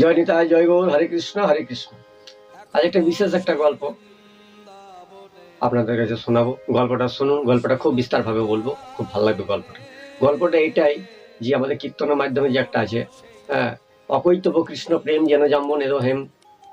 জয় নিতাই, জয় গৌর, হরে কৃষ্ণ হরে কৃষ্ণ। আজ একটা বিশেষ একটা গল্প আপনাদের কাছে শোনাবো। গল্পটা শুনুন, গল্পটা খুব বিস্তার ভাবে বলবো, খুব ভালো লাগবে গল্পটা। গল্পটা এটাই যে আমাদের কীর্তনের মাধ্যমে যে একটা আছে, হ্যাঁ, অকৈতব কৃষ্ণ প্রেম যেন জাম্বন এরো হেম,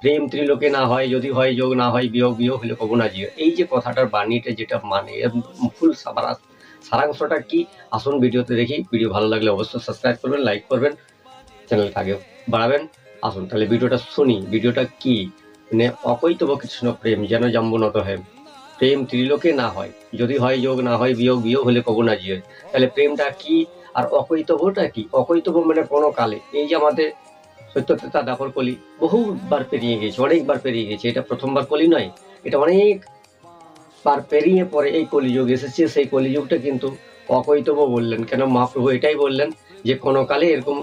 প্রেম ত্রিলোকে না হয়, যদি হয় যোগ, না হয় বিয়োগ, বিয়োগ হলে কবু না জিও। এই যে কথাটার বাণীটা যেটা মানে ফুল সারাংশটা কি, আসুন ভিডিওতে দেখি। ভিডিও ভালো লাগলে অবশ্যই সাবস্ক্রাইব করবেন, লাইক করবেন, চ্যানেলটা আগে বাড়াবেন। আসুন তাহলে ভিডিওটা শুনি। ভিডিওটা কি মানে, অকৈতব কৃষ্ণ প্রেম যেন জাম্বুনত হেম, প্রেম ত্রিলোকে না হয়, যদি হয় যোগ, না হয় বিয়োগ, বিয়োগ হলে কবু না জিয়ে। তাহলে প্রেমটা কি আর অকৈতবটা কি? অকৈতব মানে কোনো কালে, এই যে আমাদের সত্যতা দাপর কলি বহুবার পেরিয়ে গেছে, অনেকবার পেরিয়ে গেছে। এটা প্রথমবার কলি নয়, এটা অনেকবার পেরিয়ে পরে এই কলিযুগ এসেছে। সেই কলিযুগটা কিন্তু অকৈতব বললেন কেন? মহাপ্রভু এটাই বললেন যে কোনো কালে এরকম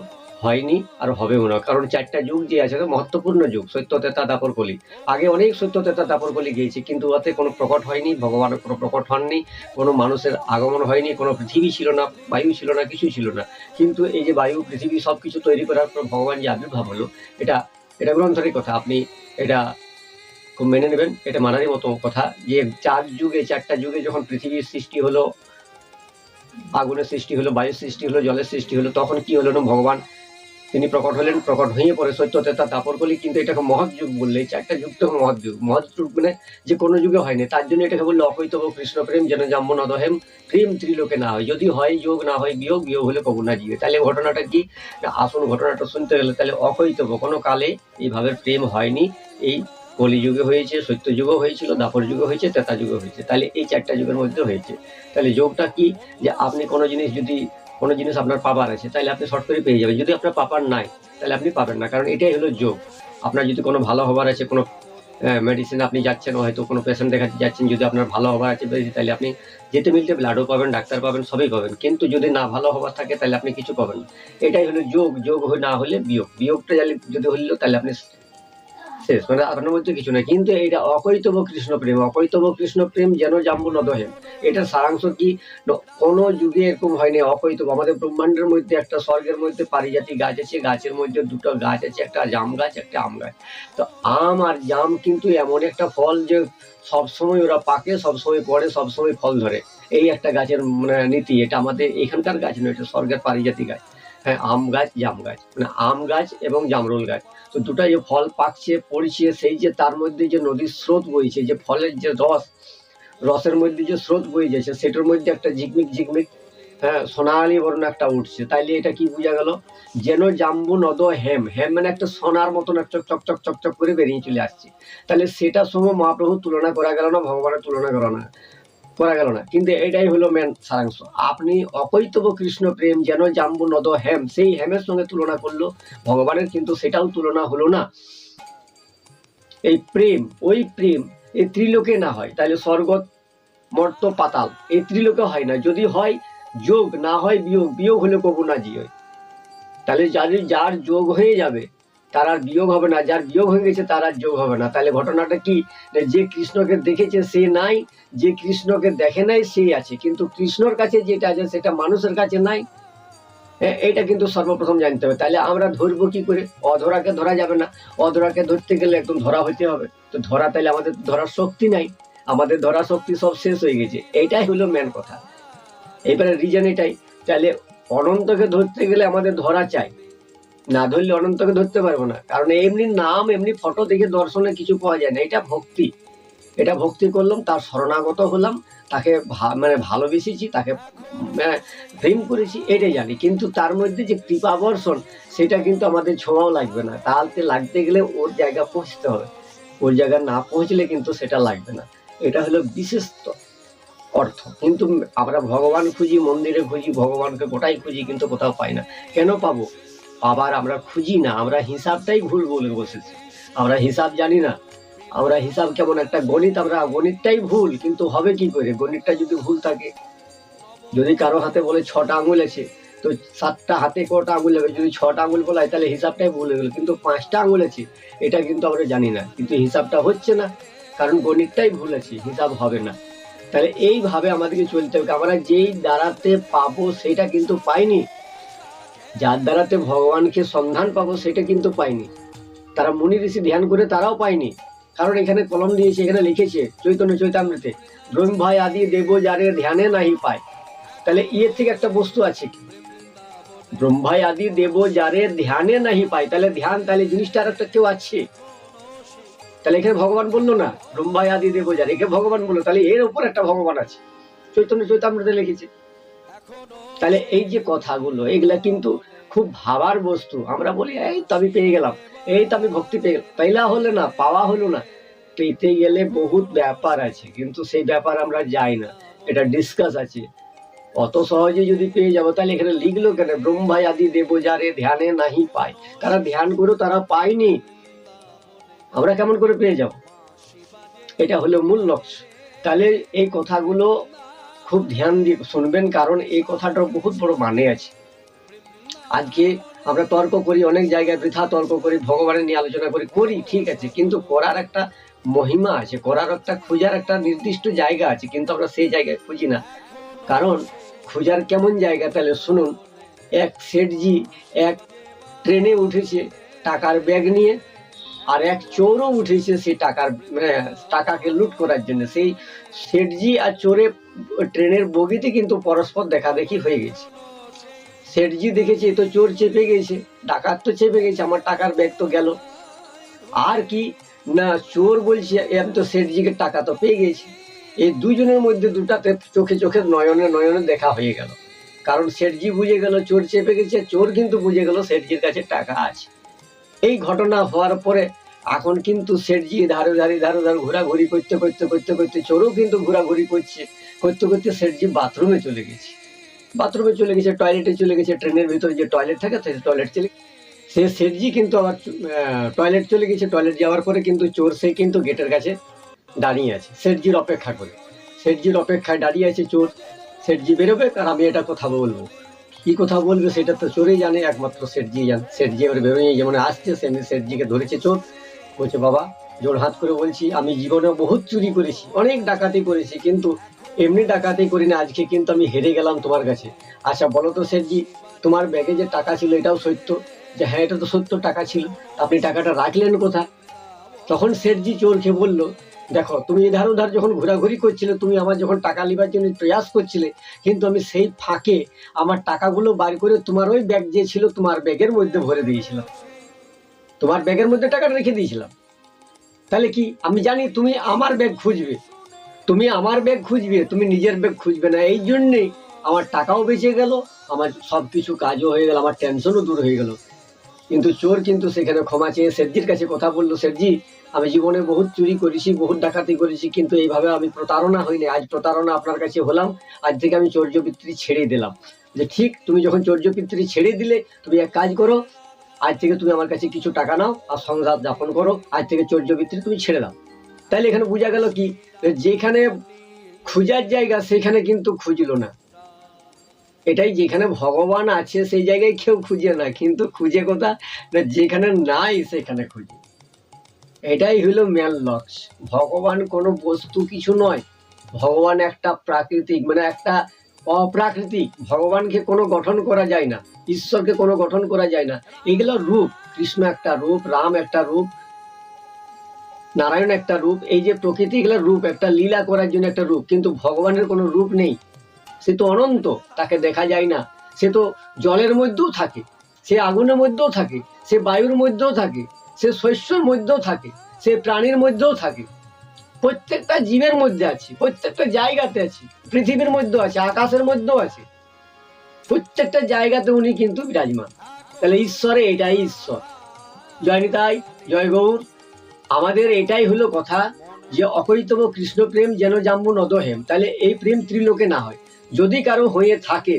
হয়নি আর হবেও না। কারণ চারটা যুগ যে আছে মহত্বপূর্ণ যুগ, সত্য তেতা দাপর কলি। আগে অনেক সত্য তেতা দাপর কলি গিয়েছে, কিন্তু ওতে কোনো প্রকট হয়নি, ভগবানের কোনো প্রকট হননি, কোনো মানুষের আগমন হয়নি, কোনো পৃথিবী ছিল না, বায়ু ছিল না, কিছু ছিল না। কিন্তু এই যে বায়ু, পৃথিবী সবকিছু তৈরি করার পর ভগবান যে আবির্ভাব হলো, এটা এটা গ্রন্থেরই কথা। আপনি এটা খুব মেনে নেবেন, এটা মানারই মতো কথা যে চারটা যুগে যখন পৃথিবীর সৃষ্টি হলো, আগুনের সৃষ্টি হলো, বায়ুর সৃষ্টি হলো, জলের সৃষ্টি হলো, তখন কি হলো না, ভগবান তিনি প্রকট হলেন। প্রকট হয়ে পরে সত্য তেতা দাপর কলি। কিন্তু এটাকে মহৎ যুগ বললে, এই চারটা যুগ তো মহৎ যুগ। মহৎ যুগ মানে যে কোনো যুগে হয়নি, তার জন্য এটাকে বললো অকৈতব কৃষ্ণ প্রেম যেন জাম্বন অদহেম, প্রেম ত্রিলোকে না হয়, যদি হয় যোগ, না হয় বিয়োগ, বিয়োগ হলে কবু না জিবে। তাহলে ঘটনাটা কি না, আসল ঘটনাটা শুনতে গেলে তাহলে অকৈতব কোনো কালে এইভাবে প্রেম হয়নি। এই কলিযুগে হয়েছে, সত্য যুগও হয়েছিল, দাপর যুগে হয়েছে, তেতা যুগে হয়েছে। তাহলে এই চারটা যুগের মধ্যে হয়েছে। তাহলে যোগটা কি, যে আপনি কোনো জিনিস আপনার পাবার আছে, তাহলে আপনি শর্ট করে পেয়ে যাবেন। যদি আপনার পাবার নাই, তাহলে আপনি পাবেন না, কারণ এটাই হলো যোগ। আপনার যদি কোনো ভালো হবার আছে, কোনো মেডিসিন আপনি যাচ্ছেন, হয়তো কোনো পেশেন্ট দেখাতে যাচ্ছেন, যদি আপনার ভালো হবার আছে তাহলে আপনি যেতে মিলতে ব্লাডও পাবেন, ডাক্তার পাবেন, সবই পাবেন। কিন্তু যদি না ভালো হবার থাকে, তাহলে আপনি কিছু পাবেন না। এটাই হলো যোগ। যোগ না হলে বিয়োগ, বিয়োগটা যদি হইলো, তাহলে আপনি শেষ, মানে আপনার মধ্যে কিছু নাই। কিন্তু এটা অকৈতব কৃষ্ণ প্রেম, অকৈতব কৃষ্ণ প্রেম যেন জাম্বু নদহেম। এটার সারাংশ কি, কোন যুগে এরকম হয়নি অকৈতব। আমাদের ব্রহ্মাণ্ডের মধ্যে একটা স্বর্গের মধ্যে পারিজাতি গাছ আছে, গাছের মধ্যে দুটো গাছ আছে, একটা জাম গাছ, একটা আম গাছ। তো আম আর জাম কিন্তু এমন একটা ফল যে সবসময় ওরা পাকে, সবসময় পড়ে, সবসময় ফল ধরে। এই একটা গাছের মানে নীতি। এটা আমাদের এখানকার গাছ নয়, এটা স্বর্গের পারিজাতি গাছ। হ্যাঁ, আম গাছ, জাম গাছ, মানে আম গাছ এবং জামরুল গাছ। তো দুটা যে ফল পাকছে, পড়ছে, সেই যে তার মধ্যে যে নদীর স্রোত বইছে, যে ফলের যে রসের মধ্যে যে স্রোত বয়ে যাচ্ছে, সেটার মধ্যে একটা ঝিকমিক ঝিকমিক, হ্যাঁ, সোনালি বর্ণ একটা উঠছে। তাইলে এটা কি বোঝা গেল, যেন জাম্বু নদ হেম। হেম মানে একটা সোনার মতন একটা চকচক চকচক করে বেরিয়ে চলে আসছে। তাহলে সেটার সঙ্গে মহাপ্রভু তুলনা করা গেল না, ভগবানের তুলনা করা গেল না। কিন্তু এটাই হলো মেন সারাংশ। আপনি অকৈতব কৃষ্ণ প্রেম যেন জাম্বু নদ হেম, সেই হেমের সঙ্গে তুলনা করলো ভগবানের, কিন্তু সেটাও তুলনা হলো না। এই প্রেম, ওই প্রেম এই ত্রিলোকে না হয়, তাহলে স্বর্গ, মর্ত, পাতাল, এই ত্রিলোকে হয় না। যদি হয় যোগ, না হয় বিয়োগ, বিয়োগ হলে কবু না জিও। তাহলে যার যোগ হয়ে যাবে তার আর বিয়োগ হবে না, যার বিয়োগ হয়ে গেছে তার আর যোগ হবে না। তাহলে ঘটনাটা কি, যে কৃষ্ণকে দেখেছে সে নাই, যে কৃষ্ণকে দেখে নাই সেই আছে। কিন্তু কৃষ্ণর কাছে যেটা আছে সেটা মানুষের কাছে নাই। এটা কিন্তু সর্বপ্রথম জানতে হবে। তাহলে আমরা ধরবো কি করে? অধরাকে ধরা যাবে না, অধরাকে ধরতে গেলে একদম ধরা হইতে হবে। তো ধরা, তাহলে আমাদের ধরার শক্তি নাই, আমাদের ধরার শক্তি সব শেষ হয়ে গেছে। এইটাই হলো মেন কথা। এবারে রিজন এটাই। তাহলে অনন্তকে ধরতে গেলে আমাদের ধরা চাই, না ধরলে অনন্তকে ধরতে পারবো না। কারণ এমনি নাম, এমনি ফটো দেখে দর্শনে কিছু পাওয়া যায় না। এটা ভক্তি, এটা ভক্তি করলাম, তার শরণাগত হলাম, তাকে মানে ভালোবেসেছি, তাকে প্রেম করেছি, এটাই জানি। কিন্তু তার মধ্যে যে কৃপা বর্ষণ, সেটা কিন্তু আমাদের ছোঁয়াও লাগবে না। তাহলে লাগতে গেলে ওর জায়গা পৌঁছতে হবে, ওর জায়গা না পৌঁছলে কিন্তু সেটা লাগবে না। এটা হলো বিশেষ অর্থ। কিন্তু আমরা ভগবান খুঁজি, মন্দিরে খুঁজি, ভগবানকে গোটাই খুঁজি, কিন্তু কোথাও পাই না। কেন পাবো? আবার আমরা খুঁজি না, আমরা হিসাবটাই ভুল বলে বসেছি। আমরা হিসাব জানি না। আমরা হিসাব কেমন একটা গণিত, আমরা গণিতটাই ভুল। কিন্তু হবে কি করে গণিতটা যদি ভুল থাকে? যদি কারো হাতে বলে 6টা আঙুল আছে, তো 7টা হাতে কটা আঙুল হবে? যদি 6টা আঙুল বলা হয়, তাহলে হিসাবটাই ভুল হয়ে গেল। কিন্তু 5টা আঙুল আছে, এটা কিন্তু আমরা জানি না, কিন্তু হিসাবটা হচ্ছে না, কারণ গণিতটাই ভুল আছে, হিসাব হবে না। তাহলে এইভাবে আমাদেরকে চলতে হবে। আমরা যেই দ্বারাতে পাবো সেটা কিন্তু পাইনি, যার দ্বারাতে ভগবানকে সন্ধান পাবো সেটা কিন্তু পাইনি। তারা মুনি ঋষি ধ্যান করে তারাও পায়নি, কারণ এখানে কলম দিয়েছে, এখানে লিখেছে চৈতন্য চৈতামৃতে, ব্রহ্মায় আদি দেব যারে ধ্যানে নাহি পায়। তাহলে ইয়ের থেকে একটা বস্তু আছে কি, ব্রহ্মায় আদি দেব যারে ধ্যানে নাহি পায়, তাহলে ধ্যান, তাহলে জিনিসটা আর একটা কেউ আছে। তাহলে এখানে ভগবান বললো না ব্রহ্মায় আদি দেব যারে, এখানে ভগবান বললো, তাহলে এর উপর একটা ভগবান আছে, চৈতন্য চৈতামৃতে লিখেছে। তাহলে এই যে কথাগুলো, এগুলা কিন্তু খুব ভাবার বস্তু। আমরা বলি এই তো আমি পেয়ে গেলাম, এই তো আমি ভক্তি পেয়ে গেলাম, পেলা হলো না, পাওয়া হলো না, পেতে গেলে বহুত ব্যাপার আছে, কিন্তু সেই ব্যাপার আমরা যাই না, এটা ডিসকাস আছে। অত সহজে যদি পেয়ে যাবো, তাহলে এখানে লিখলো কেন ব্রহ্মায় আদি দেব যারে ধ্যানে নাহি পায়? তারা ধ্যান করে তারা পায়নি, আমরা কেমন করে পেয়ে যাব? এটা হলো মূল লক্ষ্য। তাহলে এই কথাগুলো খুব ধ্যান দিয়ে শুনবেন, কারণ এই কথাটার বহুত বড় মানে আছে। আজকে আমরা তর্ক করি, অনেক জায়গায় বৃথা তর্ক করি, ভগবানের নিয়ে আলোচনা করি, ঠিক আছে, কিন্তু করার একটা মহিমা আছে, করার একটা খোঁজার একটা নির্দিষ্ট জায়গা আছে, কিন্তু আমরা সেই জায়গায় খুঁজি না। কারণ খোঁজার কেমন জায়গা, তাহলে শুনুন। এক শেঠজি এক ট্রেনে উঠেছে টাকার ব্যাগ নিয়ে, আর এক চোরও উঠেছে সেই টাকাকে লুট করার জন্য। সেই শেঠজি আর চোরে ট্রেনের বগিতে কিন্তু পরস্পর দেখাদেখি হয়ে গেছে। শেঠজি দেখেছে তো চোর চেপে গেছে, ডাকাত তো চেপে গেছে, আমার টাকার ব্যাগ তো গেল। আর কি না, চোর বলছে আমি তো শেঠজিকে টাকা তো পেয়ে গেছি। এই দুজনের মধ্যে দুটাতে চোখে চোখে নয়নে নয়নে দেখা হয়ে গেল, কারণ শেঠজি বুঝে গেল চোর চেপে গেছে, চোর কিন্তু বুঝে গেল শেঠজির কাছে টাকা আছে। এই ঘটনা হওয়ার পরে এখন কিন্তু শেঠজি ধারে ধারে ঘোরাঘুরি করতে করতে করতে করতে চোরও কিন্তু ঘোরাঘুরি করতে করতে শেঠজি বাথরুমে চলে গেছে, টয়লেটে চলে গেছে। ট্রেনের ভিতরে যে টয়লেট থাকে সেই টয়লেট চলে, সে শেঠজি কিন্তু আবার টয়লেট চলে গেছে। টয়লেট যাওয়ার পরে কিন্তু চোর সে কিন্তু গেটের কাছে দাঁড়িয়ে আছে শেঠজির অপেক্ষা করে, শেঠজির অপেক্ষায় দাঁড়িয়ে আছে চোর। শেঠজি বেরোবে আর আমি এটা কথা বলবো, কি কথা বলবে সেটা তো চোরই জানে, একমাত্র শেঠজি জানে। শেঠজি এবার বেরোয়, যেমন আসছে সেমনি শেঠজিকে ধরেছে চোর, বলছে বাবা জোর হাত করে বলছি আমি জীবনে বহুত চুরি করেছি, অনেক ডাকাতি করেছি, কিন্তু এমনি ডাকাতি করি না, আজকে কিন্তু আমি হেরে গেলাম তোমার কাছে। আচ্ছা বলো তো শেঠজি, তোমার ব্যাগে যে টাকা ছিল এটাও সত্য? যে হ্যাঁ এটা তো সত্য, টাকা ছিল, আপনি টাকাটা রাখলেন কোথায়? তখন শেঠজি চোরকে বলল, দেখো তুমি এধার ওধার যখন ঘোরাঘুরি করছিলে, তুমি আমার যখন টাকা লিবার জন্য প্রয়াস করছিলে, কিন্তু আমি সেই ফাঁকে আমার টাকাগুলো বার করে তোমার ওই ব্যাগ যে ছিল তোমার ব্যাগের মধ্যে ভরে দিয়েছিলাম, তোমার ব্যাগের মধ্যে টাকাটা রেখে দিয়েছিলাম। তাহলে কি আমি জানি তুমি আমার ব্যাগ খুঁজবে, তুমি নিজের ব্যাগ খুঁজবে না, এই জন্যে আমার টাকাও বেঁচে গেল, আমার সবকিছু কাজও হয়ে গেল, আমার টেনশনও দূর হয়ে গেল। কিন্তু চোর কিন্তু সেখানে ক্ষমা চেয়ে শেঠজির কাছে কথা বললো, শেঠজি আমি জীবনে বহুত চুরি করেছি, বহুত ডাকাতি করেছি, কিন্তু এইভাবে আমি প্রতারণা হইনি, আজ প্রতারণা আপনার কাছে হলাম, আজ থেকে আমি চৌর্যবৃত্তি ছেড়ে দিলাম। যে ঠিক, তুমি যখন চৌর্যবৃত্তি ছেড়ে দিলে, তুমি এক কাজ করো, আজ থেকে তুমি আমার কাছে কিছু টাকা নাও আর সংসার যাপন করো, আজ থেকে চৌর্যবৃত্তি তুমি ছেড়ে দাও। তাইলে এখানে বোঝা গেল কি, যেখানে খুঁজার জায়গা সেখানে কিন্তু খুঁজলো না। এটাই, যেখানে ভগবান আছে সেই জায়গায় কেউ খুঁজে না, কিন্তু খুঁজে কোথা না, যেখানে নাই সেখানে খুঁজে। এটাই হলো মেন লক্ষ্য। ভগবান কোনো বস্তু কিছু নয়, ভগবান একটা প্রাকৃতিক, মানে একটা অপ্রাকৃতিক। ভগবানকে কোনো গঠন করা যায় না, ঈশ্বরকে কোনো গঠন করা যায় না। এগুলো রূপ, কৃষ্ণ একটা রূপ, রাম একটা রূপ, নারায়ণ একটা রূপ, এই যে প্রকৃতি, এগুলো রূপ, একটা লীলা করার জন্য একটা রূপ, কিন্তু ভগবানের কোনো রূপ নেই। সে তো অনন্ত, তাকে দেখা যায় না। সে তো জলের মধ্যেও থাকে, সে আগুনের মধ্যেও থাকে, সে বায়ুর মধ্যেও থাকে, সে শস্যের মধ্যেও থাকে, সে প্রাণীর মধ্যেও থাকে, প্রত্যেকটা জীবের মধ্যে আছে, প্রত্যেকটা জায়গাতে আছে, পৃথিবীর মধ্যেও আছে, আকাশের মধ্যেও আছে, প্রত্যেকটা জায়গাতে উনি কিন্তু বিরাজমান। তাহলে ঈশ্বরে, এটাই ঈশ্বর। জয় নিতাই, জয় গৌর। আমাদের এটাই হলো কথা, যে অকৈতব কৃষ্ণ প্রেম যেন জাম্বু নদহেম। তাহলে এই প্রেম ত্রিলোকে না হয়, যদি কারো হয়ে থাকে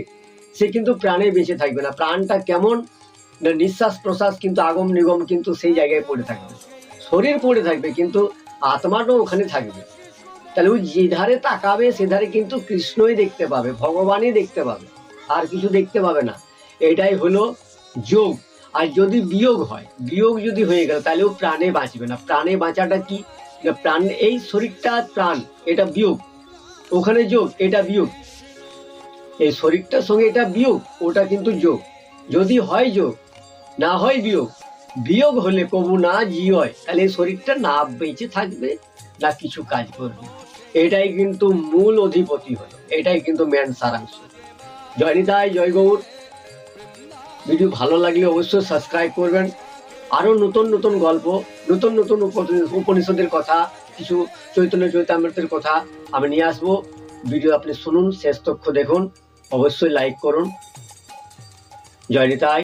সে কিন্তু প্রাণে বেঁচে থাকবে না। প্রাণটা কেমন না, নিঃশ্বাস প্রশ্বাস কিন্তু আগম নিগম কিন্তু সেই জায়গায় পড়ে থাকবে, শরীর পড়ে থাকবে, কিন্তু আত্মাটাও ওখানে থাকবে। তাহলে ওই যে ধারে তাকাবে সেধারে কিন্তু কৃষ্ণই দেখতে পাবে, ভগবানই দেখতে পাবে, আর কিছু দেখতে পাবে না। এটাই হলো যোগ। আর যদি বিয়োগ হয়, বিয়োগ যদি হয়ে গেল, তাহলে ও প্রাণে বাঁচবে না। প্রাণে বাঁচাটা কি, প্রাণ, এই শরীরটা প্রাণ, এটা বিয়োগ, ওখানে যোগ, এটা বিয়োগ। এই শরীরটার সঙ্গে এটা বিয়োগ, ওটা কিন্তু যোগ। যদি হয় যোগ, না হয় বিয়োগ, বিয়োগ হলে কবু না জিয়য়, তাহলে এই শরীরটা না বেঁচে থাকবে না কিছু কাজ করবে। এটাই কিন্তু মূল অধিপতি হলো, এটাই কিন্তু মেন সারাংশ। জয় নিতাই, জয় গৌর। ভিডিও ভালো লাগলে অবশ্যই সাবস্ক্রাইব করবেন। আরো নতুন নতুন গল্প, নতুন নতুন উপনিষদের কথা, কিছু চৈতন্য চৈতামৃতের কথা আমি নিয়ে আসবো। ভিডিও আপনি শুনুন, শেষ তথ্য দেখুন, অবশ্যই লাইক করুন। জয় নিতাই।